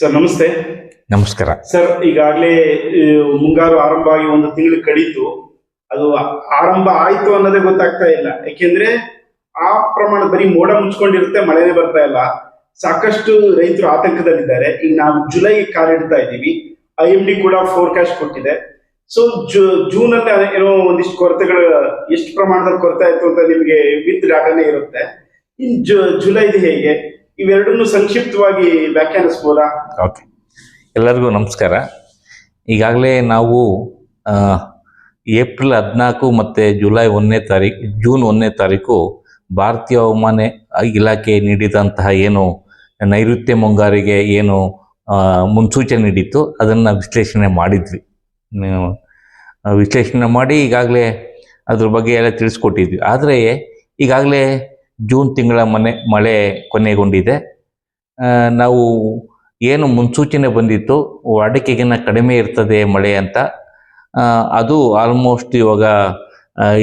Sir ನಮಸ್ತೆ. ನಮಸ್ಕಾರ sir, ಈಗಾಗಲೇ ಮುಂಗಾರು ಆರಂಭ ಆಗಿ ಒಂದು ತಿಂಗಳು ಕಳೀತು. ಅದು ಆರಂಭ ಆಯ್ತು ಅನ್ನೋದೇ ಗೊತ್ತಾಗ್ತಾ ಇಲ್ಲ. ಯಾಕೆಂದ್ರೆ ಆ ಪ್ರಮಾಣ ಬರೀ ಮೋಡ ಮುಚ್ಕೊಂಡಿರುತ್ತೆ, ಮಳೆನೇ ಬರ್ತಾ ಇಲ್ಲ. ಸಾಕಷ್ಟು ರೈತರು ಆತಂಕದಲ್ಲಿದ್ದಾರೆ. ಈಗ ನಾವು ಜುಲೈ ಕಾಲಿಡ್ತಾ ಇದ್ದೀವಿ. IMD ಕೂಡ ಫೋರ್ಕಾಸ್ಟ್ ಕೊಟ್ಟಿದೆ. ಸೊ ಜೂನ್ ಅಲ್ಲಿ ಏನೋ ಒಂದಿಷ್ಟು ಕೊರತೆಗಳು, ಎಷ್ಟು ಪ್ರಮಾಣದಲ್ಲಿ ಕೊರತೆ ಆಯ್ತು ಅಂತ ನಿಮಗೆ ವಿತ್ ಡಾಟಾನೇ ಇರುತ್ತೆ. ಇನ್ ಜುಲೈದು ಹೇಗೆ, ಇವೆರಡನ್ನು ಸಂಕ್ಷಿಪ್ತವಾಗಿ ವ್ಯಾಖ್ಯಾನಿಸ್ಬೋದಾ? ಓಕೆ, ಎಲ್ಲರಿಗೂ ನಮಸ್ಕಾರ. ಈಗಾಗಲೇ ನಾವು ಏಪ್ರಿಲ್ 14 ಮತ್ತು ಜೂನ್ 1ನೇ ತಾರೀಕು ಭಾರತೀಯ ಹವಾಮಾನ ಇಲಾಖೆ ನೀಡಿದಂತಹ ಏನು ನೈಋತ್ಯ ಮುಂಗಾರಿಗೆ ಏನು ಮುನ್ಸೂಚನೆ ನೀಡಿತ್ತು ಅದನ್ನು ವಿಶ್ಲೇಷಣೆ ಮಾಡಿದ್ವಿ. ವಿಶ್ಲೇಷಣೆ ಮಾಡಿ ಈಗಾಗಲೇ ಅದ್ರ ಬಗ್ಗೆ ಎಲ್ಲ ತಿಳಿಸ್ಕೊಟ್ಟಿದ್ವಿ. ಆದರೆ ಈಗಾಗಲೇ ಜೂನ್ ತಿಂಗಳ ಮಳೆ ಕೊನೆಗೊಂಡಿದೆ. ನಾವು ಏನು ಮುನ್ಸೂಚನೆ ಬಂದಿತ್ತು ವಾಡಿಕೆಗಿನ್ನ ಕಡಿಮೆ ಇರ್ತದೆ ಮಳೆ ಅಂತ, ಅದು ಆಲ್ಮೋಸ್ಟ್ ಇವಾಗ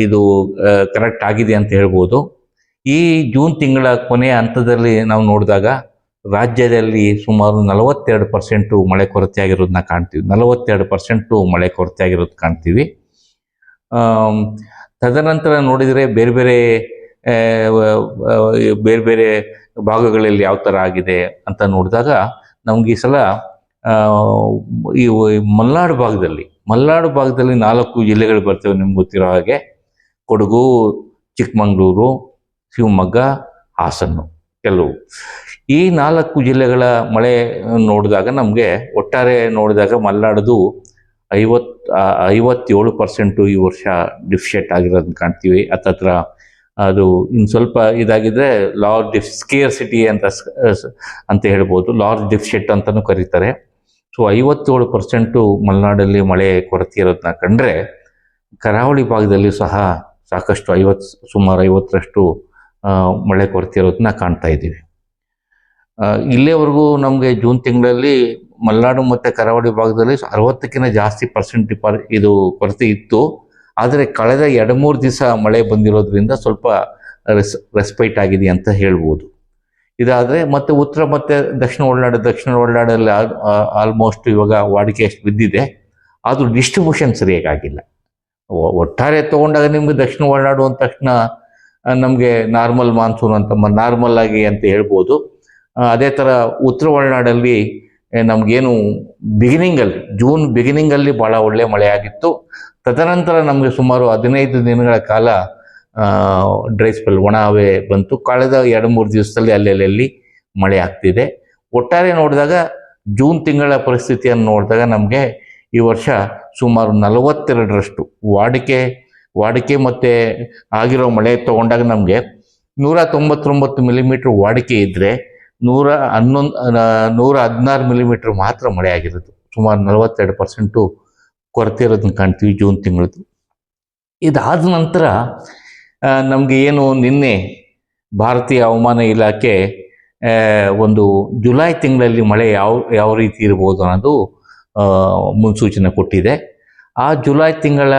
ಇದು ಕರೆಕ್ಟ್ ಆಗಿದೆ ಅಂತ ಹೇಳ್ಬೋದು. ಈ ಜೂನ್ ತಿಂಗಳ ಕೊನೆಯ ಹಂತದಲ್ಲಿ ನಾವು ನೋಡಿದಾಗ ರಾಜ್ಯದಲ್ಲಿ ಸುಮಾರು 42% ಮಳೆ ಕೊರತೆ ಆಗಿರೋದನ್ನ ಕಾಣ್ತೀವಿ. 42% ಮಳೆ ಕೊರತೆ ಆಗಿರೋದು ಕಾಣ್ತೀವಿ. ತದನಂತರ ನೋಡಿದರೆ ಬೇರೆ ಬೇರೆ ಭಾಗಗಳಲ್ಲಿ ಯಾವ ಥರ ಆಗಿದೆ ಅಂತ ನೋಡಿದಾಗ ನಮ್ಗೆ ಈ ಸಲ ಈ ಮಲೆನಾಡು ಭಾಗದಲ್ಲಿ 4 ಜಿಲ್ಲೆಗಳು ಬರ್ತವೆ. ನಿಮ್ಗೆ ಗೊತ್ತಿರೋ ಹಾಗೆ ಕೊಡಗು, ಚಿಕ್ಕಮಗಳೂರು, ಶಿವಮೊಗ್ಗ, ಹಾಸನ್ನು ಕೆಲವು. ಈ 4 ಜಿಲ್ಲೆಗಳ ಮಳೆ ನೋಡಿದಾಗ ನಮಗೆ ಒಟ್ಟಾರೆ ನೋಡಿದಾಗ ಮಲೆನಾಡದು 57% ಈ ವರ್ಷ ಡಿಫಿಷಿಯೇಟ್ ಆಗಿರೋದನ್ನ ಕಾಣ್ತೀವಿ. ಹತ್ತತ್ರ ಅದು ಇನ್ನು ಸ್ವಲ್ಪ ಇದಾಗಿದ್ರೆ ಲಾರ್ಜ್ ಸ್ಕೇರ್ಸಿಟಿ ಅಂತ ಹೇಳ್ಬೋದು, ಲಾರ್ಜ್ ಡಿಫಿಷಿಯೇಟ್ ಅಂತಲೂ ಕರೀತಾರೆ. ಸೊ 57% ಮಲೆನಾಡಲ್ಲಿ ಮಳೆ ಕೊರತೆ ಇರೋದನ್ನ ಕಂಡ್ರೆ ಕರಾವಳಿ ಭಾಗದಲ್ಲಿ ಸಹ ಸಾಕಷ್ಟು ಸುಮಾರು 50% ಮಳೆ ಕೊರತೆ ಇರೋದನ್ನ ಕಾಣ್ತಾ ಇದ್ದೀವಿ. ಇಲ್ಲಿಯವರೆಗೂ ನಮಗೆ ಜೂನ್ ತಿಂಗಳಲ್ಲಿ ಮಲೆನಾಡು ಮತ್ತು ಕರಾವಳಿ ಭಾಗದಲ್ಲಿ 60ಕ್ಕಿಂತ ಜಾಸ್ತಿ ಇದು ಕೊರತೆ ಇತ್ತು. ಆದರೆ ಕಳೆದ 2-3 ದಿವಸ ಮಳೆ ಬಂದಿರೋದ್ರಿಂದ ಸ್ವಲ್ಪ ರೆಸ್ಪೈಟ್ ಆಗಿದೆ ಅಂತ ಹೇಳ್ಬೋದು. ಇದಾದರೆ ಮತ್ತು ಉತ್ತರ ಮತ್ತು ದಕ್ಷಿಣ ಒಳನಾಡಲ್ಲಿ ಆಲ್ಮೋಸ್ಟ್ ಇವಾಗ ವಾಡಿಕೆ ಎಷ್ಟು ಬಿದ್ದಿದೆ, ಅದು ಡಿಸ್ಟ್ರಿಬ್ಯೂಷನ್ ಸರಿಯಾಗಿಲ್ಲ. ಒಟ್ಟಾರೆ ತೊಗೊಂಡಾಗ ನಿಮಗೆ ದಕ್ಷಿಣ ಒಳನಾಡು ಅಂದ ತಕ್ಷಣ ನಮಗೆ ನಾರ್ಮಲ್ ಮಾನ್ಸೂನ್ ಅಂತ ನಾರ್ಮಲ್ ಆಗಿ ಅಂತ ಹೇಳ್ಬೋದು. ಅದೇ ಥರ ಉತ್ತರ ಒಳನಾಡಲ್ಲಿ ನಮಗೇನು ಜೂನ್ ಬಿಗಿನಿಂಗಲ್ಲಿ ಭಾಳ ಒಳ್ಳೆ ಮಳೆ ಆಗಿತ್ತು. ತದನಂತರ ನಮಗೆ ಸುಮಾರು 15 ದಿನಗಳ ಕಾಲ ಡ್ರೈ ಸ್ಪೆಲ್, ಒಣ ಹವೆ ಬಂತು. ಕಳೆದ 2-3 ದಿವಸದಲ್ಲಿ ಅಲ್ಲೆಲ್ಲಿ ಮಳೆ ಆಗ್ತಿದೆ. ಒಟ್ಟಾರೆ ನೋಡಿದಾಗ ಜೂನ್ ತಿಂಗಳ ಪರಿಸ್ಥಿತಿಯನ್ನು ನೋಡಿದಾಗ ನಮಗೆ ಈ ವರ್ಷ ಸುಮಾರು 42% ವಾಡಿಕೆ ಮತ್ತು ಆಗಿರೋ ಮಳೆ ತೊಗೊಂಡಾಗ ನಮಗೆ 199 ಮಿಲಿಮೀಟ್ರ್ ವಾಡಿಕೆ ಇದ್ದರೆ 116 ಮಿಲಿಮೀಟ್ರ್ ಮಾತ್ರ ಮಳೆ ಆಗಿರೋದು. ಸುಮಾರು 42% ಕೊರತೆ ಇರೋದನ್ನ ಕಾಣ್ತೀವಿ ಜೂನ್ ತಿಂಗಳದ್ದು. ಇದಾದ ನಂತರ ನಮಗೆ ಏನು ನಿನ್ನೆ ಭಾರತೀಯ ಹವಾಮಾನ ಇಲಾಖೆ ಒಂದು ಜುಲೈ ತಿಂಗಳಲ್ಲಿ ಮಳೆ ಯಾವ ರೀತಿ ಇರ್ಬೋದು ಅನ್ನೋದು ಮುನ್ಸೂಚನೆ ಕೊಟ್ಟಿದೆ. ಆ ಜುಲೈ ತಿಂಗಳ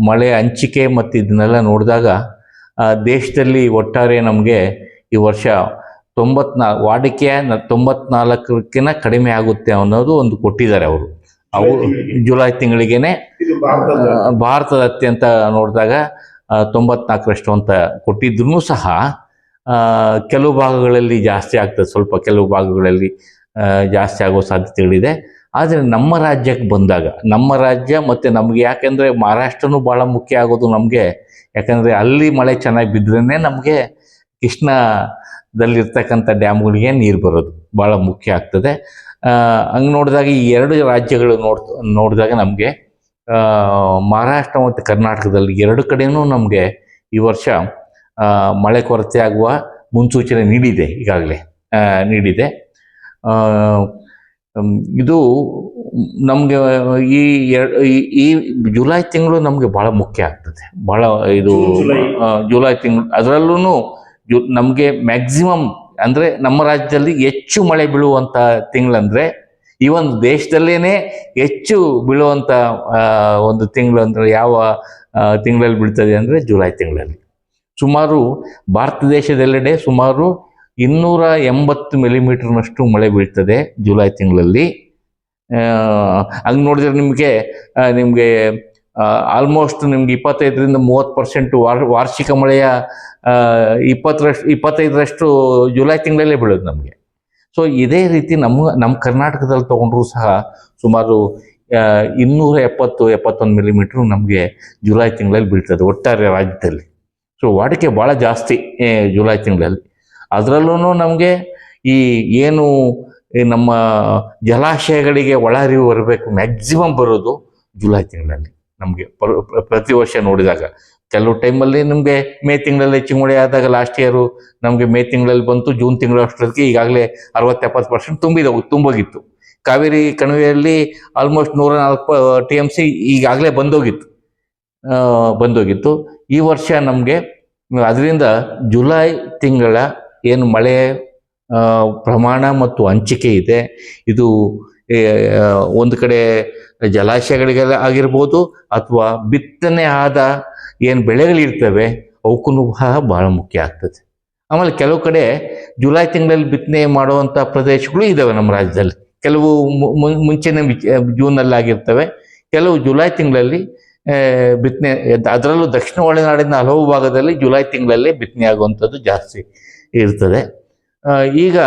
ಮಳೆ ಹಂಚಿಕೆ ಮತ್ತು ಇದನ್ನೆಲ್ಲ ನೋಡಿದಾಗ ದೇಶದಲ್ಲಿ ಒಟ್ಟಾರೆ ನಮಗೆ ಈ ವರ್ಷ ವಾಡಿಕೆಯ 94ಕ್ಕಿಂತ ಕಡಿಮೆ ಆಗುತ್ತೆ ಅನ್ನೋದು ಒಂದು ಕೊಟ್ಟಿದ್ದಾರೆ ಅವರು ಜುಲೈ ತಿಂಗಳಿಗೇನೆ. ಭಾರತದಾದ್ಯಂತ ನೋಡಿದಾಗ 94% ಅಂತ ಕೊಟ್ಟಿದ್ರೂ ಸಹ ಕೆಲವು ಭಾಗಗಳಲ್ಲಿ ಜಾಸ್ತಿ ಆಗ್ತದೆ, ಸ್ವಲ್ಪ ಕೆಲವು ಭಾಗಗಳಲ್ಲಿ ಜಾಸ್ತಿ ಆಗೋ ಸಾಧ್ಯತೆಗಳಿದೆ. ಆದರೆ ನಮ್ಮ ರಾಜ್ಯಕ್ಕೆ ಬಂದಾಗ ನಮ್ಮ ರಾಜ್ಯ ಮತ್ತು ನಮಗೆ, ಯಾಕೆಂದರೆ ಮಹಾರಾಷ್ಟ್ರನೂ ಭಾಳ ಮುಖ್ಯ ಆಗೋದು ನಮಗೆ. ಯಾಕಂದರೆ ಅಲ್ಲಿ ಮಳೆ ಚೆನ್ನಾಗಿ ಬಿದ್ರೇ ನಮಗೆ ಕೃಷ್ಣದಲ್ಲಿರ್ತಕ್ಕಂಥ ಡ್ಯಾಮ್ಗಳಿಗೆ ನೀರು ಬರೋದು ಭಾಳ ಮುಖ್ಯ ಆಗ್ತದೆ. ಹಂಗೆ ನೋಡಿದಾಗ ಈ 2 ರಾಜ್ಯಗಳು ನೋಡಿದಾಗ ನಮಗೆ ಮಹಾರಾಷ್ಟ್ರ ಮತ್ತು ಕರ್ನಾಟಕದಲ್ಲಿ 2 ಕಡೆಯೂ ನಮಗೆ ಈ ವರ್ಷ ಮಳೆ ಕೊರತೆ ಆಗುವ ಮುನ್ಸೂಚನೆ ಈಗಾಗಲೇ ನೀಡಿದೆ. ಇದು ನಮಗೆ ಈ ಜುಲೈ ತಿಂಗಳು ನಮಗೆ ಭಾಳ ಮುಖ್ಯ ಆಗ್ತದೆ. ಜುಲೈ ತಿಂಗಳು ಅದರಲ್ಲೂ ನಮಗೆ ಮ್ಯಾಕ್ಸಿಮಮ್ ಅಂದರೆ ನಮ್ಮ ರಾಜ್ಯದಲ್ಲಿ ಹೆಚ್ಚು ಮಳೆ ಬೀಳುವಂಥ ತಿಂಗಳಂದರೆ, ಈ ಒಂದು ದೇಶದಲ್ಲೇ ಹೆಚ್ಚು ಬೀಳುವಂಥ ಒಂದು ತಿಂಗಳು ಅಂದರೆ ಯಾವ ತಿಂಗಳಲ್ಲಿ ಬೀಳ್ತದೆ ಅಂದರೆ ಜುಲೈ ತಿಂಗಳಲ್ಲಿ. ಸುಮಾರು ಭಾರತ ದೇಶದೆಲ್ಲೆಡೆ ಸುಮಾರು 280 ಮಿಲಿಮೀಟರ್ನಷ್ಟು ಮಳೆ ಬೀಳ್ತದೆ ಜುಲೈ ತಿಂಗಳಲ್ಲಿ. ಹಂಗೆ ನೋಡಿದ್ರೆ ನಿಮಗೆ ಆಲ್ಮೋಸ್ಟ್ ನಿಮ್ಗೆ 25-30% ವಾರ್ಷಿಕ ಮಳೆಯ 25% ಜುಲೈ ತಿಂಗಳಲ್ಲೇ ಬೀಳೋದು ನಮಗೆ. ಸೊ ಇದೇ ರೀತಿ ನಮ್ಮ ಕರ್ನಾಟಕದಲ್ಲಿ ತೊಗೊಂಡ್ರೂ ಸಹ ಸುಮಾರು 271 ಮಿಲಿಮೀಟ್ರ್ ನಮಗೆ ಜುಲೈ ತಿಂಗಳಲ್ಲಿ ಬೀಳ್ತದೆ ಒಟ್ಟಾರೆ ರಾಜ್ಯದಲ್ಲಿ. ಸೊ ವಾಡಿಕೆ ಭಾಳ ಜಾಸ್ತಿ ಜುಲೈ ತಿಂಗಳಲ್ಲಿ. ಅದರಲ್ಲೂ ನಮಗೆ ಏನು ನಮ್ಮ ಜಲಾಶಯಗಳಿಗೆ ಒಳಹರಿವು ಬರಬೇಕು ಮ್ಯಾಕ್ಸಿಮಮ್ ಬರೋದು ಜುಲೈ ತಿಂಗಳಲ್ಲಿ ನಮಗೆ ಪ್ರತಿ ವರ್ಷ ನೋಡಿದಾಗ. ಕೆಲವು ಟೈಮಲ್ಲಿ ನಮಗೆ ಮೇ ತಿಂಗಳಲ್ಲಿ ಹೆಚ್ಚು ಮಳೆ ಆದಾಗ ಲಾಸ್ಟ್ ಇಯರು ನಮಗೆ ಮೇ ತಿಂಗಳಲ್ಲಿ ಬಂತು, ಜೂನ್ ತಿಂಗಳ ಅಷ್ಟೊತ್ತಿಗೆ ಈಗಾಗಲೇ 60-70% ತುಂಬೋಗಿತ್ತು. ಕಾವೇರಿ ಕಣಿವೆಯಲ್ಲಿ ಆಲ್ಮೋಸ್ಟ್ 104 TMC ಈಗಾಗಲೇ ಬಂದೋಗಿತ್ತು. ಈ ವರ್ಷ ನಮಗೆ ಅದರಿಂದ ಜುಲೈ ತಿಂಗಳ ಏನು ಮಳೆ ಪ್ರಮಾಣ ಮತ್ತು ಹಂಚಿಕೆ ಇದೆ, ಇದು ಒಂದು ಕಡೆ ಜಲಾಶಯಗಳಿಗೆಲ್ಲ ಆಗಿರ್ಬೋದು ಅಥವಾ ಬಿತ್ತನೆ ಆದ ಏನು ಬೆಳೆಗಳಿರ್ತವೆ ಅವಕ್ಕೂ ಸಹ ಭಾಳ ಮುಖ್ಯ ಆಗ್ತದೆ. ಆಮೇಲೆ ಕೆಲವು ಕಡೆ ಜುಲೈ ತಿಂಗಳಲ್ಲಿ ಬಿತ್ತನೆ ಮಾಡುವಂಥ ಪ್ರದೇಶಗಳು ಇದ್ದಾವೆ ನಮ್ಮ ರಾಜ್ಯದಲ್ಲಿ. ಕೆಲವು ಮುಂಚೆನೇ ಜೂನಲ್ಲಿ ಆಗಿರ್ತವೆ, ಕೆಲವು ಜುಲೈ ತಿಂಗಳಲ್ಲಿ ಬಿತ್ತನೆ. ಅದರಲ್ಲೂ ದಕ್ಷಿಣ ಒಳನಾಡಿನ ಹಲವು ಭಾಗದಲ್ಲಿ ಜುಲೈ ತಿಂಗಳಲ್ಲೇ ಬಿತ್ತನೆ ಆಗುವಂಥದ್ದು ಜಾಸ್ತಿ ಇರ್ತದೆ. ಈಗ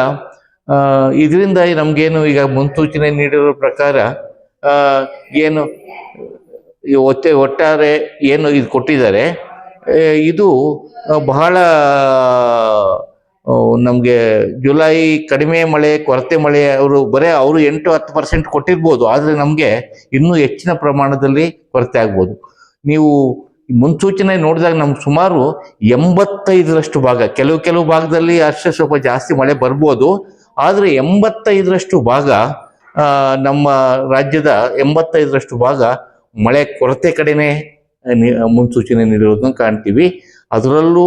ಇದರಿಂದ ನಮಗೇನು ಈಗ ಮುನ್ಸೂಚನೆ ನೀಡಿರೋ ಪ್ರಕಾರ ಏನು ಒಟ್ಟಾರೆ ಏನು ಇದು ಕೊಟ್ಟಿದ್ದಾರೆ, ಇದು ಬಹಳ ನಮಗೆ ಜುಲೈ ಕಡಿಮೆ ಮಳೆ, ಕೊರತೆ ಮಳೆ ಅವರು 8-10% ಕೊಟ್ಟಿರ್ಬೋದು. ಆದರೆ ನಮಗೆ ಇನ್ನೂ ಹೆಚ್ಚಿನ ಪ್ರಮಾಣದಲ್ಲಿ ಕೊರತೆ ಆಗ್ಬೋದು. ನೀವು ಮುನ್ಸೂಚನೆ ನೋಡಿದಾಗ ನಮ್ಗೆ ಸುಮಾರು 85% ಭಾಗ, ಕೆಲವು ಭಾಗದಲ್ಲಿ ಅಷ್ಟೇ ಸ್ವಲ್ಪ ಜಾಸ್ತಿ ಮಳೆ ಬರ್ಬೋದು. ಆದರೆ 85% ಭಾಗ ನಮ್ಮ ರಾಜ್ಯದ 85% ಭಾಗ ಮಳೆ ಕೊರತೆ ಕಡೆನೇ ಮುನ್ಸೂಚನೆ ನೀಡಿರೋದನ್ನ ಕಾಣ್ತೀವಿ. ಅದರಲ್ಲೂ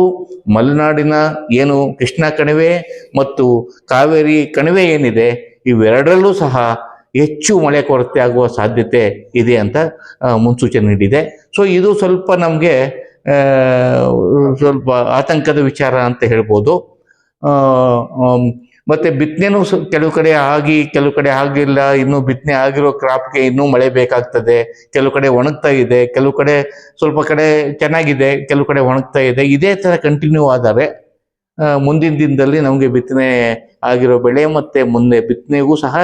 ಮಲೆನಾಡಿನ ಏನು ಕೃಷ್ಣಾ ಕಣಿವೆ ಮತ್ತು ಕಾವೇರಿ ಕಣಿವೆ ಏನಿದೆ, ಇವೆರಡರಲ್ಲೂ ಸಹ ಹೆಚ್ಚು ಮಳೆ ಕೊರತೆ ಆಗುವ ಸಾಧ್ಯತೆ ಇದೆ ಅಂತ ಮುನ್ಸೂಚನೆ ನೀಡಿದೆ. ಸೊ ಇದು ಸ್ವಲ್ಪ ನಮಗೆ ಸ್ವಲ್ಪ ಆತಂಕದ ವಿಚಾರ ಅಂತ ಹೇಳ್ಬೋದು. ಮತ್ತು ಬಿತ್ತನೆನೂ ಕೆಲವು ಕಡೆ ಕೆಲವು ಕಡೆ ಆಗಿಲ್ಲ. ಇನ್ನೂ ಬಿತ್ತನೆ ಆಗಿರೋ ಕ್ರಾಪ್ಗೆ ಇನ್ನೂ ಮಳೆ ಬೇಕಾಗ್ತದೆ. ಕೆಲವು ಕಡೆ ಒಣಗ್ತಾ ಇದೆ, ಕೆಲವು ಕಡೆ ಸ್ವಲ್ಪ ಕಡೆ ಚೆನ್ನಾಗಿದೆ, ಕೆಲವು ಕಡೆ ಒಣಗ್ತಾ ಇದೆ. ಇದೇ ಥರ ಕಂಟಿನ್ಯೂ ಆದರೆ ಮುಂದಿನ ದಿನದಲ್ಲಿ ನಮಗೆ ಬಿತ್ತನೆ ಆಗಿರೋ ಬೆಳೆ ಮತ್ತು ಮುಂದೆ ಬಿತ್ತನೆಗೂ ಸಹ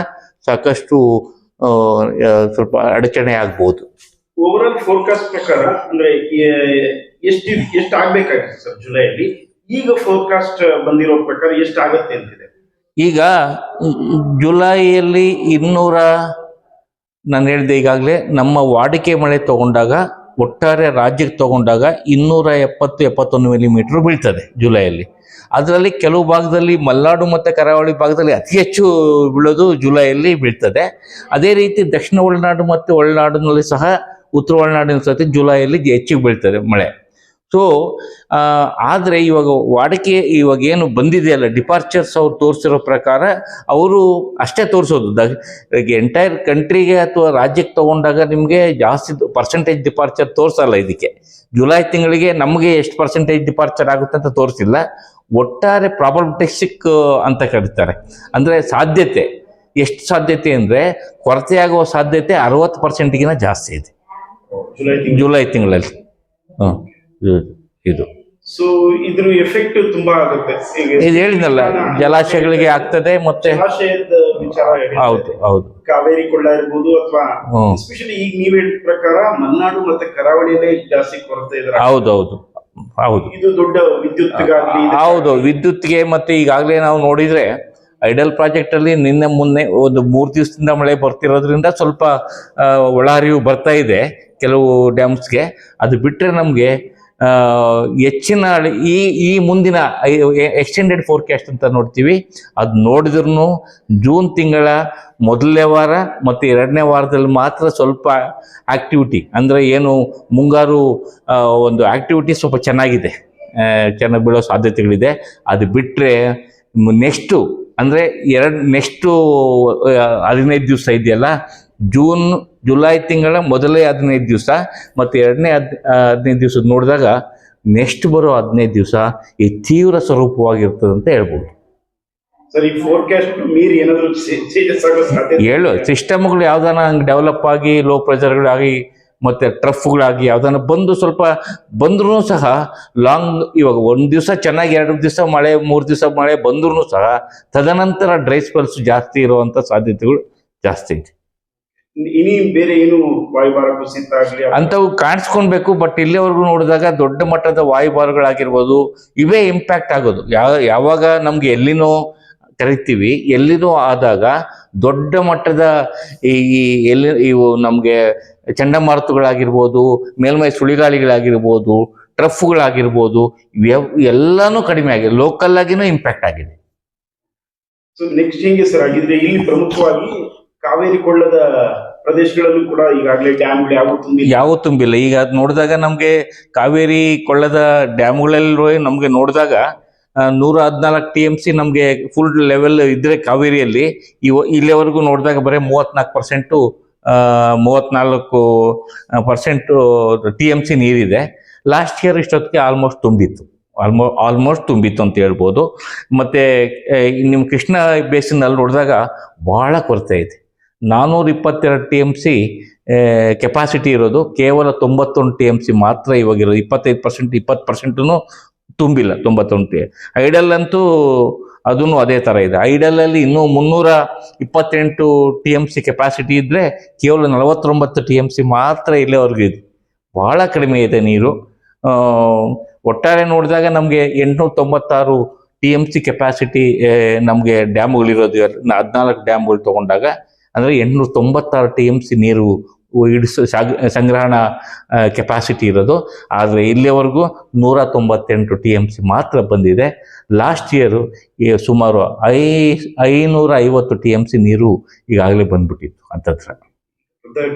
ಸಾಕಷ್ಟು ಸ್ವಲ್ಪ ಅಡಚಣೆ ಆಗ್ಬೋದು. ಓವರ್ ಆಲ್ ಫೋರ್ಕಾಸ್ಟ್ ಪ್ರಕಾರ ಅಂದ್ರೆ ಎಷ್ಟು ಆಗ್ಬೇಕಾಗಿತ್ತು ಸರ್ ಜುಲೈಯಲ್ಲಿ? ಈಗ ಫೋರ್ಕಾಸ್ಟ್ ಬಂದಿರೋ ಪ್ರಕಾರ ಎಷ್ಟು ಆಗುತ್ತೆ ಅಂತಿದೆ? ಈಗ ಜುಲೈಯಲ್ಲಿ ನಾನು ಹೇಳಿದೆ ಈಗಾಗಲೇ, ನಮ್ಮ ವಾಡಿಕೆ ಮಳೆ ತಗೊಂಡಾಗ ಒಟ್ಟಾರೆ ರಾಜ್ಯಕ್ಕೆ ತಗೊಂಡಾಗ 270-71 ಮಿಲಿಮೀಟ್ರ್ ಬೀಳ್ತದೆ ಜುಲೈಯಲ್ಲಿ. ಅದರಲ್ಲಿ ಕೆಲವು ಭಾಗದಲ್ಲಿ ಮಲೆನಾಡು ಮತ್ತು ಕರಾವಳಿ ಭಾಗದಲ್ಲಿ ಅತಿ ಹೆಚ್ಚು ಬೀಳೋದು ಜುಲೈಯಲ್ಲಿ ಬೀಳ್ತದೆ. ಅದೇ ರೀತಿ ದಕ್ಷಿಣ ಒಳನಾಡು ಮತ್ತು ಒಳನಾಡಿನಲ್ಲಿ ಸಹ, ಉತ್ತರ ಒಳನಾಡಿನ ಸಹಿತ ಜುಲೈಯಲ್ಲಿ ಹೆಚ್ಚಿಗೆ ಬೀಳ್ತದೆ ಮಳೆ. ಸೊ ಆದರೆ ಇವಾಗ ಏನು ಬಂದಿದೆಯಲ್ಲ ಡಿಪಾರ್ಚರ್ಸ್ ಅವ್ರು ತೋರಿಸಿರೋ ಪ್ರಕಾರ, ಅವರು ಅಷ್ಟೇ ತೋರಿಸೋದು ಎಂಟೈರ್ ಕಂಟ್ರಿಗೆ ಅಥವಾ ರಾಜ್ಯಕ್ಕೆ ತಗೊಂಡಾಗ ನಿಮಗೆ ಜಾಸ್ತಿ ಪರ್ಸೆಂಟೇಜ್ ಡಿಪಾರ್ಚರ್ ತೋರಿಸಲ್ಲ. ಇದಕ್ಕೆ ಜುಲೈ ತಿಂಗಳಿಗೆ ನಮಗೆ ಎಷ್ಟು ಪರ್ಸೆಂಟೇಜ್ ಡಿಪಾರ್ಚರ್ ಆಗುತ್ತೆ ಅಂತ ತೋರಿಸಿಲ್ಲ. ಒಟ್ಟಾರೆ ಪ್ರಾಬಬಿಲಿಸ್ಟಿಕ್ ಅಂತ ಕರೀತಾರೆ. ಅಂದರೆ ಸಾಧ್ಯತೆ, ಎಷ್ಟು ಸಾಧ್ಯತೆ ಅಂದರೆ ಕೊರತೆಯಾಗುವ ಸಾಧ್ಯತೆ 60%ಗಿನ ಜಾಸ್ತಿ ಇದೆ ಜುಲೈ ತಿಂಗಳಲ್ಲಿ. ಇದು ಸೊ ಇದ್ರ ಎಫೆಕ್ಟ್ ತುಂಬಾ ಆಗುತ್ತೆ. ಇದು ಹೇಳಿದ್ನಲ್ಲ, ಜಲಾಶಯಗಳಿಗೆ ಆಗ್ತದೆ. ಮತ್ತೆ ಜಲಾಶಯದ ವಿಚಾರ, ಹೌದು ಕಾವೇರಿ ಕೊಳ್ಳ ಇರ್ಬೋದು ಅಥವಾ ಎಸ್ಪೆಷಲಿ ಈಗ ನೀವ್ ಹೇಳಿದ ಪ್ರಕಾರ ಮಲೆನಾಡು ಮತ್ತೆ ಕರಾವಳಿಯಲ್ಲೇ ಜಾಸ್ತಿ ಕೊರತೆ ಇದೆ. ಹೌದು. ಇದು ದೊಡ್ಡ ವಿದ್ಯುತ್ಗಾಗ್ಲಿ, ಹೌದು, ವಿದ್ಯುತ್ಗೆ. ಮತ್ತೆ ಈಗಾಗಲೇ ನಾವು ನೋಡಿದ್ರೆ ಐಡಲ್ ಪ್ರಾಜೆಕ್ಟ್ ಅಲ್ಲಿ ಮೊನ್ನೆ ಒಂದು 3 ದಿವಸದಿಂದ ಮಳೆ ಬರ್ತಿರೋದ್ರಿಂದ ಸ್ವಲ್ಪ ಒಳಹರಿವು ಬರ್ತಾ ಇದೆ ಕೆಲವು ಡ್ಯಾಮ್ಸ್ಗೆ. ಅದು ಬಿಟ್ಟರೆ ನಮಗೆ ಹೆಚ್ಚಿನ ಈ ಮುಂದಿನ ಎಕ್ಸ್ಟೆಂಡೆಡ್ ಫೋರ್ಕಾಸ್ಟ್ ಅಂತ ನೋಡ್ತೀವಿ. ಅದು ನೋಡಿದ್ರೂ ಜೂನ್ ತಿಂಗಳ ಮೊದಲನೇ ವಾರ ಮತ್ತು 2ನೇ ವಾರದಲ್ಲಿ ಮಾತ್ರ ಸ್ವಲ್ಪ ಆಕ್ಟಿವಿಟಿ, ಅಂದರೆ ಏನು ಮುಂಗಾರು ಒಂದು ಆಕ್ಟಿವಿಟಿ ಸ್ವಲ್ಪ ಚೆನ್ನಾಗಿ ಬೀಳೋ ಸಾಧ್ಯತೆಗಳಿದೆ. ಅದು ಬಿಟ್ಟರೆ ನೆಕ್ಸ್ಟು ಅಂದರೆ ನೆಕ್ಸ್ಟು 15 ದಿವಸ ಇದೆಯಲ್ಲ, ಜುಲೈ ತಿಂಗಳ ಮೊದಲೇ 15 ದಿವಸ ಮತ್ತು 2ನೇ 15 ದಿವಸ ನೋಡಿದಾಗ ನೆಕ್ಸ್ಟ್ ಬರೋ 15 ದಿವಸ ಈ ತೀವ್ರ ಸ್ವರೂಪವಾಗಿರ್ತದೆ ಅಂತ ಹೇಳ್ಬೋದು. ಸರ್ ಈ ಫೋರ್ಕಾಸ್ಟ್ ಮೀರಿ ಏನಾದ್ರು ಚೇಂಜಸ್ ಆಗೋ ಸಾಧ್ಯತೆ ಹೇಳು ಸಿಸ್ಟಮ್ಗಳು ಯಾವ್ದಾನ ಹಂಗೆ ಡೆವಲಪ್ ಆಗಿ ಲೋ ಪ್ರೆಷರ್ಗಳಾಗಿ ಮತ್ತೆ ಟ್ರಫ್ಗಳಾಗಿ ಯಾವ್ದಾನ ಬಂದು ಸ್ವಲ್ಪ ಬಂದ್ರೂ ಸಹ ಲಾಂಗ್ ಇವಾಗ ಒಂದು ದಿವಸ ಚೆನ್ನಾಗಿ 2 ದಿವಸ ಮಳೆ 3 ದಿವಸ ಮಳೆ ಬಂದ್ರೂ ಸಹ ತದನಂತರ ಡ್ರೈ ಸ್ಪೆಲ್ಸ್ ಜಾಸ್ತಿ ಇರುವಂತ ಸಾಧ್ಯತೆಗಳು ಜಾಸ್ತಿ ಇದೆ. ಇನಿ ಬೇರೆ ಏನು ವಾಯುಭಾರ ಕುಸಿತ ಆಗ್ಲಿ ಅಂಥವು ಕಾಣಿಸ್ಕೊಳ್ಬೇಕು. ಬಟ್ ಇಲ್ಲಿವರೆಗೂ ನೋಡಿದಾಗ ದೊಡ್ಡ ಮಟ್ಟದ ವಾಯುಭಾರಗಳಾಗಿರ್ಬೋದು ಇವೇ ಇಂಪ್ಯಾಕ್ಟ್ ಆಗೋದು. ಯಾವಾಗ ನಮ್ಗೆ ಎಲ್ಲಿನೋ ಕರಿತೀವಿ, ಎಲ್ಲಿನೋ ಆದಾಗ ದೊಡ್ಡ ಮಟ್ಟದ ಇವು ನಮಗೆ ಚಂಡಮಾರುತಗಳಾಗಿರ್ಬೋದು, ಮೇಲ್ಮೈ ಸುಳಿಗಾಳಿಗಳಾಗಿರ್ಬೋದು, ಟ್ರಫ್ಗಳಾಗಿರ್ಬೋದು, ಎಲ್ಲಾನು ಕಡಿಮೆ ಆಗಿದೆ. ಲೋಕಲ್ ಆಗಿನೂ ಇಂಪ್ಯಾಕ್ಟ್ ಆಗಿದೆ. ಸೊ ನೆಕ್ಸ್ಟ್ ಹೆಂಗೆ ಸರ್ ಆಗಿದ್ರೆ ಇಲ್ಲಿ ಪ್ರಮುಖವಾಗಿ ಕಾವೇರಿ ಕೊಳ್ಳದ ಪ್ರದೇಶಗಳಲ್ಲೂ ಕೂಡ ಈಗಾಗಲೇ ಡ್ಯಾಮ್ಗಳು ಯಾವ ತುಂಬಿಲ್ಲ. ಈಗ ಅದು ನೋಡಿದಾಗ ನಮಗೆ ಕಾವೇರಿ ಕೊಳ್ಳದ ಡ್ಯಾಮ್ಗಳಲ್ಲಿ ನಮಗೆ ನೋಡಿದಾಗ 114 TMC ನಮಗೆ ಫುಲ್ ಲೆವೆಲ್ ಇದ್ರೆ ಕಾವೇರಿಯಲ್ಲಿ ಇಲ್ಲಿವರೆಗೂ ನೋಡಿದಾಗ ಬರೀ 34% TMC ನೀರಿದೆ. ಲಾಸ್ಟ್ ಇಯರ್ ಇಷ್ಟೊತ್ತಿಗೆ ಆಲ್ಮೋಸ್ಟ್ ತುಂಬಿತ್ತು ಅಂತ ಹೇಳ್ಬೋದು. ಮತ್ತು ನಿಮ್ಮ ಕೃಷ್ಣ ಬೇಸಿನಲ್ಲಿ ನೋಡಿದಾಗ ಭಾಳ ಕೊರತೆ ಇದೆ. 422 TMC ಕೆಪಾಸಿಟಿ ಇರೋದು, ಕೇವಲ 91 TMC ಮಾತ್ರ ಇವಾಗಿರೋದು. 25% 20% ತುಂಬಿಲ್ಲ. 91 ಐಡಲ್ ಅಂತೂ ಅದೂ ಅದೇ ಥರ ಇದೆ. ಐಡಲಲ್ಲಿ ಇನ್ನೂ 328 TMC ಕೆಪಾಸಿಟಿ ಇದ್ದರೆ ಕೇವಲ 49 TMC ಮಾತ್ರ ಇಲ್ಲಿವರೆಗೂ ಇದೆ. ಭಾಳ ಕಡಿಮೆ ಇದೆ ನೀರು. ಒಟ್ಟಾರೆ ನೋಡಿದಾಗ ನಮಗೆ 896 TMC ಕೆಪಾಸಿಟಿ ನಮಗೆ ಡ್ಯಾಮ್ಗಳಿರೋದು 14 ಡ್ಯಾಮ್ಗಳು ತೊಗೊಂಡಾಗ, ಅಂದರೆ 896 TMC ನೀರು ಸಂಗ್ರಹಣಾ ಕೆಪಾಸಿಟಿ ಇರೋದು. ಆದರೆ ಇಲ್ಲಿವರೆಗೂ 198 TMC ಮಾತ್ರ ಬಂದಿದೆ. ಲಾಸ್ಟ್ ಇಯರು ಸುಮಾರು 550 TMC ನೀರು ಈಗಾಗಲೇ ಬಂದ್ಬಿಟ್ಟಿತ್ತು ಅಂತತ್ರ.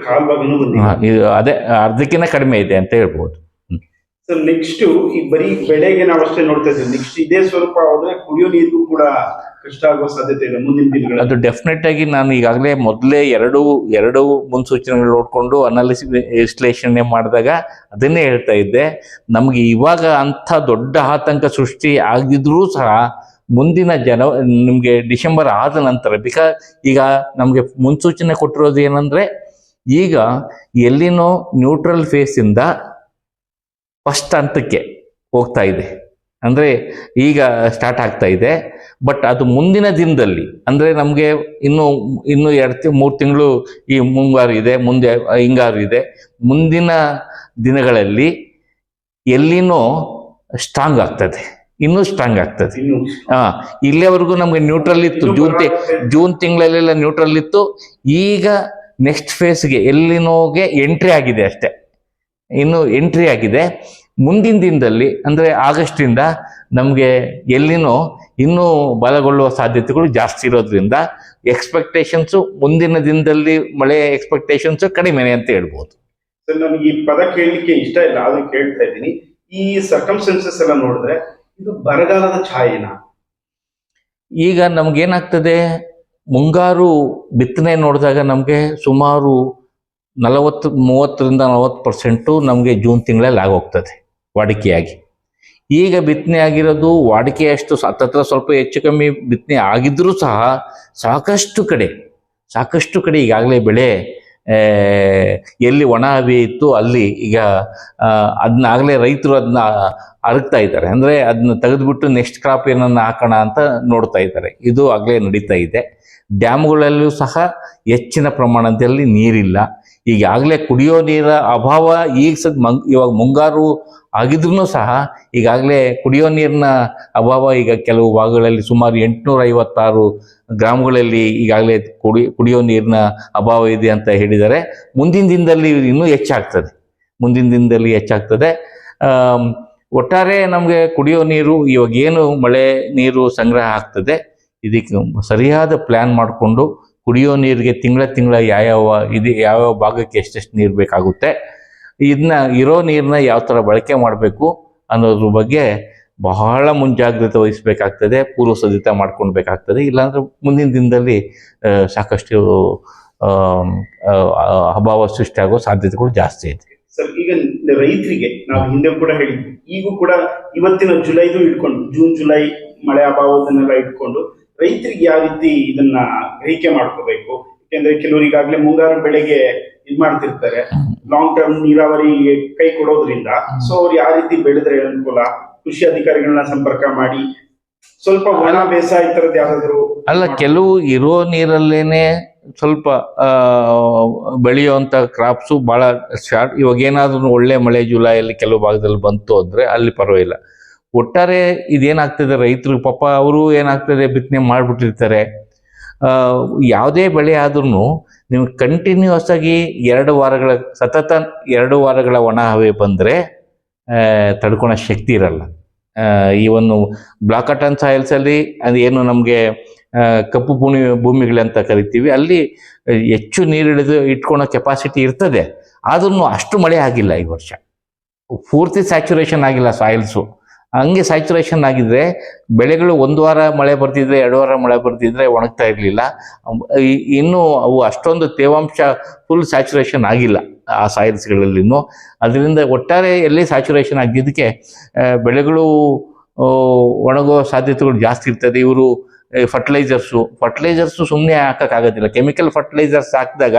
ಇದು ಅದೇ ಅರ್ಧಕ್ಕಿಂತ ಕಡಿಮೆ ಇದೆ ಅಂತ ಹೇಳ್ಬೋದು. ಸರ್ ನೆಕ್ಸ್ಟ್ ಈ ಬರೀ ಬೆಳೆಗೆ ನಾವು ಅಷ್ಟೇ ನೋಡ್ತಾ ಇದ್ದೀವಿ. ನೆಕ್ಸ್ಟ್ ಇದೇ ಸ್ವರೂಪ ಹೋದ್ರೆ ಕುಡಿಯೋ ನೀರಿಗೂ ಕೂಡ ಕಷ್ಟ ಆಗುವ ಸಾಧ್ಯತೆ ಇದೆ ಮುಂದಿನ ದಿನಗಳಲ್ಲಿ. ಅದು ಡೆಫಿನೆಟ್ ಆಗಿ ನಾನು ಈಗಾಗಲೇ ಮೊದಲೇ ಎರಡು ಮುನ್ಸೂಚನೆಗಳು ನೋಡಿಕೊಂಡು ವಿಶ್ಲೇಷಣೆ ಮಾಡಿದಾಗ ಅದನ್ನೇ ಹೇಳ್ತಾ ಇದ್ದೆ. ನಮಗೆ ಇವಾಗ ಅಂಥ ದೊಡ್ಡ ಆತಂಕ ಸೃಷ್ಟಿ ಆಗಿದ್ರೂ ಸಹ ಮುಂದಿನ ನಿಮಗೆ ಡಿಸೆಂಬರ್ ಆದ ನಂತರ, ಈಗ ನಮಗೆ ಮುನ್ಸೂಚನೆ ಕೊಟ್ಟಿರೋದು ಏನಂದ್ರೆ, ಈಗ ಎಲ್ಲಿನೋ ನ್ಯೂಟ್ರಲ್ ಫೇಸಿಂದ ಫಸ್ಟ್ ಹಂತಕ್ಕೆ ಹೋಗ್ತಾ ಇದೆ, ಅಂದರೆ ಈಗ ಸ್ಟಾರ್ಟ್ ಆಗ್ತಾ ಇದೆ. ಬಟ್ ಅದು ಮುಂದಿನ ದಿನದಲ್ಲಿ, ಅಂದರೆ ನಮಗೆ ಇನ್ನು 2-3 ತಿಂಗಳು ಈ ಮುಂಗಾರು ಇದೆ, ಮುಂದೆ ಹಿಂಗಾರು ಇದೆ. ಮುಂದಿನ ದಿನಗಳಲ್ಲಿ ಎಲ್ಲಿನೋ ಸ್ಟ್ರಾಂಗ್ ಆಗ್ತದೆ, ಇನ್ನೂ ಸ್ಟ್ರಾಂಗ್ ಆಗ್ತದೆ. ಇಲ್ಲಿವರೆಗೂ ನಮಗೆ ನ್ಯೂಟ್ರಲ್ ಇತ್ತು, ಜೂನ್ ತಿಂಗಳಲ್ಲೆಲ್ಲ ನ್ಯೂಟ್ರಲ್ ಇತ್ತು. ಈಗ ನೆಕ್ಸ್ಟ್ ಫೇಸ್ಗೆ ಎಲ್ಲಿನೋಗೆ ಎಂಟ್ರಿ ಆಗಿದೆ ಅಷ್ಟೇ, ಇನ್ನು ಎಂಟ್ರಿ ಆಗಿದೆ. ಮುಂದಿನ ದಿನದಲ್ಲಿ ಅಂದರೆ ಆಗಸ್ಟಿಂದ ನಮಗೆ ಎಲ್ಲಿನೋ ಇನ್ನೂ ಬಲಗೊಳ್ಳುವ ಸಾಧ್ಯತೆಗಳು ಜಾಸ್ತಿ ಇರೋದ್ರಿಂದ ಎಕ್ಸ್ಪೆಕ್ಟೇಷನ್ಸು ಮುಂದಿನ ದಿನದಲ್ಲಿ ಮಳೆ ಎಕ್ಸ್ಪೆಕ್ಟೇಷನ್ಸು ಕಡಿಮೆನೆ ಅಂತ ಹೇಳ್ಬೋದು. ಸರ್ ನನಗೆ ಈ ಪದ ಕೇಳಲಿಕ್ಕೆ ಇಷ್ಟ ಇಲ್ಲ, ಆದ್ರೂ ಕೇಳ್ತಾ ಇದ್ದೀನಿ. ಈ ಸರ್ಕಮ್ಸ್ಟೆನ್ಸಸ್ ಎಲ್ಲ ನೋಡಿದ್ರೆ ಇದು ಬರಗಾಲದ ಛಾಯೆನಾ? ಈಗ ನಮ್ಗೇನಾಗ್ತದೆ, ಮುಂಗಾರು ಬಿತ್ತನೆ ನೋಡಿದಾಗ ನಮಗೆ ಸುಮಾರು 30-40% 40% ನಮಗೆ ಜೂನ್ ತಿಂಗಳಲ್ಲಿ ಆಗೋಗ್ತದೆ ವಾಡಿಕೆಯಾಗಿ. ಈಗ ಬಿತ್ತನೆ ಆಗಿರೋದು ವಾಡಿಕೆಯಷ್ಟು ಹತ್ತತ್ರ ಸ್ವಲ್ಪ ಹೆಚ್ಚು ಕಮ್ಮಿ ಬಿತ್ತನೆ ಆಗಿದ್ರೂ ಸಹ ಸಾಕಷ್ಟು ಕಡೆ ಈಗಾಗಲೇ ಬೆಳೆ ಎಲ್ಲಿ ಒಣ ಹವೆ ಇತ್ತು ಅಲ್ಲಿ ಈಗ ಅದನ್ನಾಗಲೇ ರೈತರು ಅದನ್ನ ಅರಗ್ತಾ ಇದ್ದಾರೆ. ಅಂದರೆ ಅದನ್ನ ತೆಗೆದುಬಿಟ್ಟು ನೆಕ್ಸ್ಟ್ ಕ್ರಾಪ್ ಏನನ್ನ ಹಾಕೋಣ ಅಂತ ನೋಡ್ತಾ ಇದ್ದಾರೆ. ಇದು ಆಗಲೇ ನಡೀತಾ ಇದೆ. ಡ್ಯಾಮ್ಗಳಲ್ಲೂ ಸಹ ಹೆಚ್ಚಿನ ಪ್ರಮಾಣದಲ್ಲಿ ನೀರಿಲ್ಲ. ಈಗಾಗಲೇ ಕುಡಿಯೋ ನೀರ ಅಭಾವ ಇವಾಗ ಮುಂಗಾರು ಆಗಿದ್ರೂ ಸಹ ಈಗಾಗಲೇ ಕುಡಿಯೋ ನೀರಿನ ಅಭಾವ ಈಗ ಕೆಲವು ಭಾಗಗಳಲ್ಲಿ ಸುಮಾರು 856 ಗ್ರಾಮಗಳಲ್ಲಿ ಈಗಾಗಲೇ ಕುಡಿಯೋ ನೀರಿನ ಅಭಾವ ಇದೆ ಅಂತ ಹೇಳಿದ್ದಾರೆ. ಮುಂದಿನ ದಿನದಲ್ಲಿ ಇನ್ನೂ ಹೆಚ್ಚಾಗ್ತದೆ. ಒಟ್ಟಾರೆ ನಮಗೆ ಕುಡಿಯೋ ನೀರು ಇವಾಗ ಏನು ಮಳೆ ನೀರು ಸಂಗ್ರಹ ಆಗ್ತದೆ, ಇದಕ್ಕೆ ಸರಿಯಾದ ಪ್ಲ್ಯಾನ್ ಮಾಡಿಕೊಂಡು ಕುಡಿಯೋ ನೀರಿಗೆ ತಿಂಗಳ ಯಾವ್ಯಾವ ಭಾಗಕ್ಕೆ ಎಷ್ಟೆಷ್ಟು ನೀರು ಬೇಕಾಗುತ್ತೆ, ಇರೋ ನೀರನ್ನ ಯಾವ ಥರ ಬಳಕೆ ಮಾಡಬೇಕು ಅನ್ನೋದ್ರ ಬಗ್ಗೆ ಬಹಳ ಮುಂಜಾಗ್ರತೆ ವಹಿಸಬೇಕಾಗ್ತದೆ, ಪೂರ್ವ ಸಿದ್ಧತೆ ಮಾಡ್ಕೊಳ್ಬೇಕಾಗ್ತದೆ. ಇಲ್ಲಾಂದ್ರೆ ಮುಂದಿನ ದಿನದಲ್ಲಿ ಸಾಕಷ್ಟು ಅಭಾವ ಸೃಷ್ಟಿಯಾಗೋ ಸಾಧ್ಯತೆಗಳು ಜಾಸ್ತಿ ಇದೆ. ಸರ್ ಈಗ ರೈತರಿಗೆ ನಾವು ಹಿಂದೆ ಕೂಡ ಹೇಳಿದ್ವಿ, ಈಗೂ ಕೂಡ ಇವತ್ತಿನ ಜುಲೈದು ಇಟ್ಕೊಂಡು ಜೂನ್ ಜುಲೈ ಮಳೆ ಅಭಾವದನ್ನೆಲ್ಲ ಇಟ್ಕೊಂಡು ರೈತರಿಗೆ ಯಾವ ರೀತಿ ಇದನ್ನ ಗ್ರಹಿಕೆ ಮಾಡ್ಕೋಬೇಕು? ಯಾಕೆಂದ್ರೆ ಕೆಲವರು ಈಗಾಗಲೇ ಮುಂಗಾರು ಬೆಳೆಗೆ ಇದ್ ಮಾಡ್ತಿರ್ತಾರೆ, ಲಾಂಗ್ ಟರ್ಮ್ ನೀರಾವರಿ ಕೈ ಕೊಡೋದ್ರಿಂದ. ಸೊ ಅವ್ರು ಯಾವ ರೀತಿ ಬೆಳೆದ್ರೆ ಅನುಕೂಲ? ಕೃಷಿ ಅಧಿಕಾರಿಗಳನ್ನ ಸಂಪರ್ಕ ಮಾಡಿ ಸ್ವಲ್ಪ ಒಣ ಬೇಸಾಯ ಈ ತರದ್ ಯಾವ್ದಾದ್ರು ಅಲ್ಲ, ಕೆಲವು ಇರೋ ನೀರಲ್ಲೇನೆ ಸ್ವಲ್ಪ ಬೆಳೆಯುವಂಥ ಕ್ರಾಪ್ಸು ಭಾಳ ಶಾರ್ಟ್. ಇವಾಗ ಏನಾದ್ರೂ ಒಳ್ಳೆ ಮಳೆ ಜುಲೈಯಲ್ಲಿ ಕೆಲವು ಭಾಗದಲ್ಲಿ ಬಂತು ಅಂದರೆ ಅಲ್ಲಿ ಪರವಾಗಿಲ್ಲ. ಒಟ್ಟಾರೆ ಇದೇನಾಗ್ತದೆ, ರೈತರು ಪಾಪ ಅವರು ಏನಾಗ್ತದೆ, ಬಿತ್ತನೆ ಮಾಡಿಬಿಟ್ಟಿರ್ತಾರೆ. ಯಾವುದೇ ಬೆಳೆ ಆದ್ರೂ ನೀವು ಕಂಟಿನ್ಯೂಸ್ ಆಗಿ 2 ವಾರಗಳ ಸತತ 2 ವಾರಗಳ ಒಣ ಹವೆ ಬಂದರೆ ತಡ್ಕೊಳೋ ಶಕ್ತಿ ಇರಲ್ಲ. ಈ ಒಂದು ಬ್ಲಾಕ್ ಕಾಟನ್ ಸಾಯಿಲ್ಸಲ್ಲಿ ಅದು ಏನು ನಮಗೆ ಕಪ್ಪು ಭೂಮಿಗಳಂತ ಕರಿತೀವಿ, ಅಲ್ಲಿ ಹೆಚ್ಚು ನೀರು ಹಿಡಿದು ಇಟ್ಕೊಳೋ ಕೆಪಾಸಿಟಿ ಇರ್ತದೆ. ಆದ್ರೂ ಅಷ್ಟು ಮಳೆ ಆಗಿಲ್ಲ ಈ ವರ್ಷ. ಪೂರ್ತಿ ಸ್ಯಾಚುರೇಷನ್ ಆಗಿಲ್ಲ ಸಾಯಿಲ್ಸು. ಹಂಗೆ ಸ್ಯಾಚುರೇಷನ್ ಆಗಿದ್ರೆ ಬೆಳೆಗಳು 1 ವಾರ ಮಳೆ ಬರ್ತಿದ್ರೆ 2 ವಾರ ಮಳೆ ಬರ್ತಿದ್ರೆ ಒಣಗ್ತಾ ಇರಲಿಲ್ಲ. ಇನ್ನೂ ಅವು ಅಷ್ಟೊಂದು ತೇವಾಂಶ ಫುಲ್ ಸ್ಯಾಚುರೇಷನ್ ಆಗಿಲ್ಲ ಆ ಸಾಯಿಲ್ಸ್ಗಳಲ್ಲಿನೂ. ಅದರಿಂದ ಒಟ್ಟಾರೆ ಎಲ್ಲಿ ಸ್ಯಾಚುರೇಷನ್ ಆಗಿದ್ದಕ್ಕೆ ಬೆಳೆಗಳು ಒಣಗೋ ಸಾಧ್ಯತೆಗಳು ಜಾಸ್ತಿ ಇರ್ತದೆ. ಇವರು ಫರ್ಟಿಲೈಸರ್ಸು ಸುಮ್ಮನೆ ಹಾಕೋಕ್ಕಾಗೋದಿಲ್ಲ. ಕೆಮಿಕಲ್ ಫರ್ಟಿಲೈಸರ್ಸ್ ಹಾಕಿದಾಗ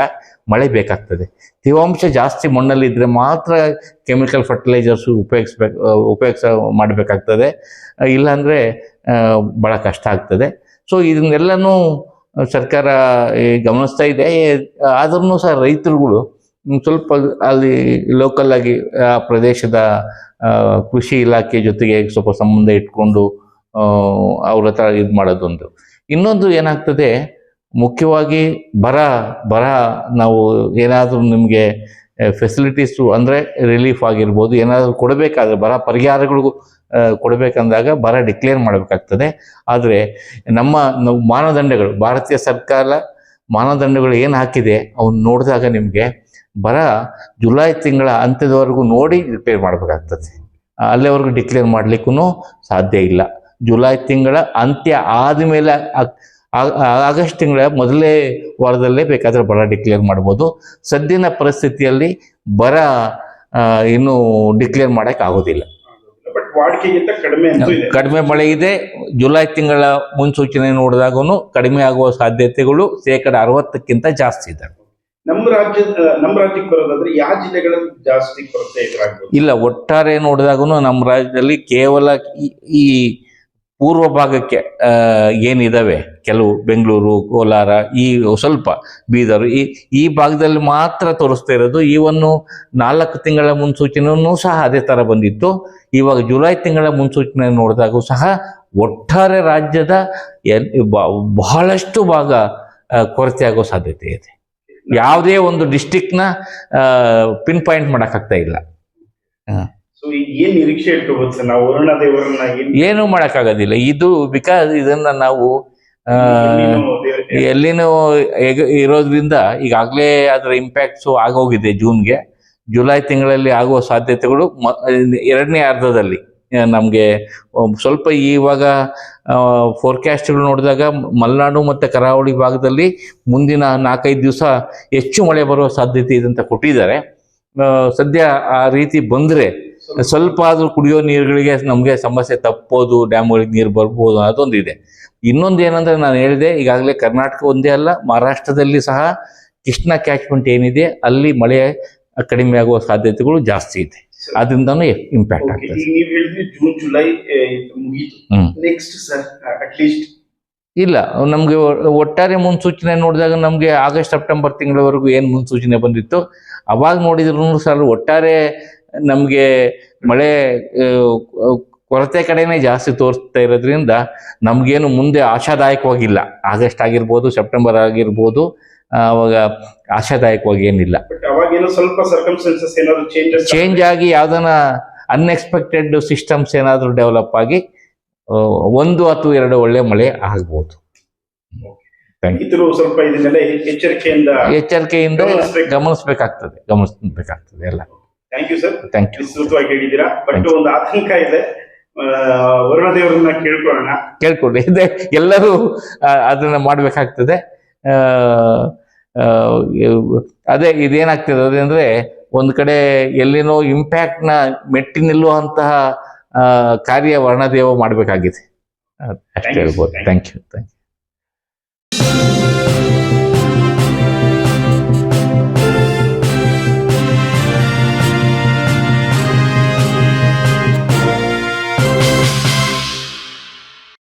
ಮಳೆ ಬೇಕಾಗ್ತದೆ. ತೇವಾಂಶ ಜಾಸ್ತಿ ಮಣ್ಣಲ್ಲಿದ್ದರೆ ಮಾತ್ರ ಕೆಮಿಕಲ್ ಫರ್ಟಿಲೈಸರ್ಸು ಉಪಯೋಗಿಸ ಮಾಡಬೇಕಾಗ್ತದೆ. ಇಲ್ಲಾಂದರೆ ಭಾಳ ಕಷ್ಟ ಆಗ್ತದೆ. ಸೊ ಇದನ್ನೆಲ್ಲನೂ ಸರ್ಕಾರ ಗಮನಿಸ್ತಾ ಇದೆ. ಆದ್ರೂ ಸಹ ರೈತರುಗಳು ಸ್ವಲ್ಪ ಅಲ್ಲಿ ಲೋಕಲ್ ಆಗಿ ಆ ಪ್ರದೇಶದ ಕೃಷಿ ಇಲಾಖೆ ಜೊತೆಗೆ ಸ್ವಲ್ಪ ಸಂಬಂಧ ಇಟ್ಕೊಂಡು ಅವ್ರ ಹತ್ರ ಇದು ಮಾಡೋದೊಂದು. ಇನ್ನೊಂದು ಏನಾಗ್ತದೆ, ಮುಖ್ಯವಾಗಿ ಬರ ನಾವು ಏನಾದರೂ ನಿಮಗೆ ಫೆಸಿಲಿಟೀಸು ಅಂದರೆ ರಿಲೀಫ್ ಆಗಿರ್ಬೋದು, ಏನಾದರೂ ಕೊಡಬೇಕಾದ್ರೆ ಬರ ಪರಿಹಾರಗಳಿಗೂ ಕೊಡಬೇಕಂದಾಗ ಬರ ಡಿಕ್ಲೇರ್ ಮಾಡಬೇಕಾಗ್ತದೆ. ಆದರೆ ನಮ್ಮ ಮಾನದಂಡಗಳು, ಭಾರತೀಯ ಸರ್ಕಾರ ಮಾನದಂಡಗಳು ಏನು ಹಾಕಿದೆ ಅವನ್ನ ನೋಡಿದಾಗ ನಿಮಗೆ ಬರ ಜುಲೈ ತಿಂಗಳ ಅಂತ್ಯದವರೆಗೂ ನೋಡಿ ಡಿಕ್ಲೇರ್ ಮಾಡಬೇಕಾಗ್ತದೆ. ಅಲ್ಲಿವರೆಗೂ ಡಿಕ್ಲೇರ್ ಮಾಡಲಿಕ್ಕೂ ಸಾಧ್ಯ ಇಲ್ಲ. ಜುಲೈ ತಿಂಗಳ ಅಂತ್ಯ ಆದಮೇಲೆ ಆಗಸ್ಟ್ ತಿಂಗಳ ಮೊದಲೇ ವಾರದಲ್ಲೇ ಬೇಕಾದರೆ ಬರ ಡಿಕ್ಲೇರ್ ಮಾಡ್ಬೋದು. ಸದ್ಯದ ಪರಿಸ್ಥಿತಿಯಲ್ಲಿ ಬರ ಇನ್ನೂ ಡಿಕ್ಲೇರ್ ಮಾಡೋಕ್ಕೆ ಆಗೋದಿಲ್ಲ. ಕಡಿಮೆ ಮಳೆ ಇದೆ. ಜುಲೈ ತಿಂಗಳ ಮುನ್ಸೂಚನೆ ನೋಡಿದಾಗೂ ಕಡಿಮೆ ಆಗುವ ಸಾಧ್ಯತೆಗಳು 60% ಜಾಸ್ತಿ ಇದೆ. ನಮ್ಮ ರಾಜ್ಯಕ್ಕೆ ಬರೋದಾದ್ರೆ ಯಾವ ಜಿಲ್ಲೆಗಳಲ್ಲಿ ಜಾಸ್ತಿ ಕೊರತೆ ಎದುರಾಗ್ಬೋದು? ಇಲ್ಲ, ಒಟ್ಟಾರೆ ನೋಡಿದಾಗೂ ನಮ್ಮ ರಾಜ್ಯದಲ್ಲಿ ಕೇವಲ ಈ ಪೂರ್ವ ಭಾಗಕ್ಕೆ ಏನಿದಾವೆ ಕೆಲವು, ಬೆಂಗಳೂರು, ಕೋಲಾರ, ಈ ಸ್ವಲ್ಪ ಬೀದರು, ಈ ಭಾಗದಲ್ಲಿ ಮಾತ್ರ ತೋರಿಸ್ತಾ ಇರೋದು. ಈವನ್ನು 4 ತಿಂಗಳ ಮುನ್ಸೂಚನೆಯೂ ಸಹ ಅದೇ ಥರ ಬಂದಿತ್ತು. ಇವಾಗ ಜುಲೈ ತಿಂಗಳ ಮುನ್ಸೂಚನೆ ನೋಡಿದಾಗೂ ಸಹ ಒಟ್ಟಾರೆ ರಾಜ್ಯದ ಬಹಳಷ್ಟು ಭಾಗ ಕೊರತೆ ಆಗೋ ಸಾಧ್ಯತೆ ಇದೆ. ಯಾವುದೇ ಒಂದು ಡಿಸ್ಟಿಕ್ನ ಪಿನ್ ಪಾಯಿಂಟ್ ಮಾಡೋಕ್ಕಾಗ್ತಾ ಇಲ್ಲ. ಏನ್ ನಿರೀಕ್ಷೆ ಇಟ್ಕೋಬಹುದು ಸರ್ ನಾವು ವರುಣ ದೇವರನ್ನ? ಏನು ಮಾಡೋಕ್ಕಾಗೋದಿಲ್ಲ. ಇದು ಬಿಕಾಸ್ ಇದನ್ನ ನಾವು ಎಲ್ಲಿನೂ ಇರೋದ್ರಿಂದ ಈಗಾಗಲೇ ಅದರ ಇಂಪ್ಯಾಕ್ಟ್ಸು ಆಗೋಗಿದೆ. ಜುಲೈ ತಿಂಗಳಲ್ಲಿ ಆಗುವ ಸಾಧ್ಯತೆಗಳು 2ನೇ ಅರ್ಧದಲ್ಲಿ ನಮಗೆ ಸ್ವಲ್ಪ ಇವಾಗ ಫೋರ್ಕಾಸ್ಟ್ಗಳು ನೋಡಿದಾಗ ಮಲೆನಾಡು ಮತ್ತು ಕರಾವಳಿ ಭಾಗದಲ್ಲಿ ಮುಂದಿನ 4-5 ದಿವಸ ಹೆಚ್ಚು ಮಳೆ ಬರುವ ಸಾಧ್ಯತೆ ಇದೆ ಅಂತ ಕೊಟ್ಟಿದ್ದಾರೆ. ಸದ್ಯ ಆ ರೀತಿ ಬಂದರೆ ಸ್ವಲ್ಪ ಆದರೂ ಕುಡಿಯೋ ನೀರುಗಳಿಗೆ ನಮಗೆ ಸಮಸ್ಯೆ ತಪ್ಪೋದು, ಡ್ಯಾಮ್ಗಳಿಗೆ ನೀರು ಬರ್ಬೋದು ಅದೊಂದಿದೆ. ಇನ್ನೊಂದು ಏನಂದರೆ, ನಾನು ಹೇಳಿದೆ ಈಗಾಗಲೇ ಕರ್ನಾಟಕ ಒಂದೇ ಅಲ್ಲ, ಮಹಾರಾಷ್ಟ್ರದಲ್ಲಿ ಸಹ ಕೃಷ್ಣ ಕ್ಯಾಚ್ಮೆಂಟ್ ಏನಿದೆ ಅಲ್ಲಿ ಮಳೆ ಕಡಿಮೆ ಆಗುವ ಸಾಧ್ಯತೆಗಳು ಜಾಸ್ತಿ ಇದೆ. ಅದರಿಂದನೂ ಇಂಪ್ಯಾಕ್ಟ್ ಆಗ್ತದೆ. ನೀವು ಹೇಳಿದ್ರಿ ಜೂನ್ ಜುಲೈ ಮುಗೀತು, ನೆಕ್ಸ್ಟ್ ಸರ್ ಅಟ್ಲೀಸ್ಟ್ ಇಲ್ಲ, ನಮಗೆ ಒಟ್ಟಾರೆ ಮುನ್ಸೂಚನೆ ನೋಡಿದಾಗ ನಮಗೆ ಆಗಸ್ಟ್ ಸೆಪ್ಟೆಂಬರ್ ತಿಂಗಳವರೆಗೂ ಏನು ಮುನ್ಸೂಚನೆ ಬಂದಿತ್ತು ಅವಾಗ ನೋಡಿದ್ರು ಸರ್ ಒಟ್ಟಾರೆ ನಮಗೆ ಮಳೆ ಕೊರತೆ ಕಡೆನೇ ಜಾಸ್ತಿ ತೋರಿಸ್ತಾ ಇರೋದ್ರಿಂದ ನಮಗೇನು ಮುಂದೆ ಆಶಾದಾಯಕವಾಗಿಲ್ಲ. ಆಗಸ್ಟ್ ಆಗಿರ್ಬೋದು, ಸೆಪ್ಟೆಂಬರ್ ಆಗಿರ್ಬೋದು, ಅವಾಗ ಆಶಾದಾಯಕವಾಗಿ ಏನಿಲ್ಲ. ಸ್ವಲ್ಪ ಸರ್ಕಮ್ಸ್ಟೆನ್ಸಸ್ ಏನಾದರೂ ಚೇಂಜ್ ಆಗಿ ಯಾವ್ದನ ಅನ್ಎಕ್ಸ್ಪೆಕ್ಟೆಡ್ ಸಿಸ್ಟಮ್ಸ್ ಏನಾದರೂ ಡೆವಲಪ್ ಆಗಿ 1 ಅಥವಾ 2 ಒಳ್ಳೆ ಮಳೆ ಆಗ್ಬೋದು. ಸ್ವಲ್ಪ ಇದನ್ನೆಲ್ಲ ಎಚ್ಚರಿಕೆಯಿಂದ ಗಮನಿಸಬೇಕಾಗ್ತದೆ ಎಲ್ಲ. Thank you sir, thank you. ವಿಸ್ತೃತವಾಗಿ ಹೇಳಿದ್ದೀರಾ. ಬಟ್ ಒಂದು ಆತಂಕ ಇದೆ, ವರುಣ ದೇವರನ್ನ ಕೇಳ್ಕೊಳ್ಳಿ. ಇದೆ, ಎಲ್ಲರೂ ಅದನ್ನ ಮಾಡಬೇಕಾಗ್ತದೆ. ಅದೇ ಇದೇನಾಗ್ತದೆ ಅದಂದ್ರೆ ಒಂದು ಕಡೆ ಎಲ್ಲಿನೋ ಇಂಪ್ಯಾಕ್ಟ್ನ ಮೆಟ್ಟಿ ನಿಲ್ಲುವಂತಹ ಕಾರ್ಯ ವರ್ಣದೇವ ಮಾಡಬೇಕಾಗಿದೆ ಅಷ್ಟೇ ಹೇಳ್ಬೋದು. Thank you. ಧನ್ಯವಾದ.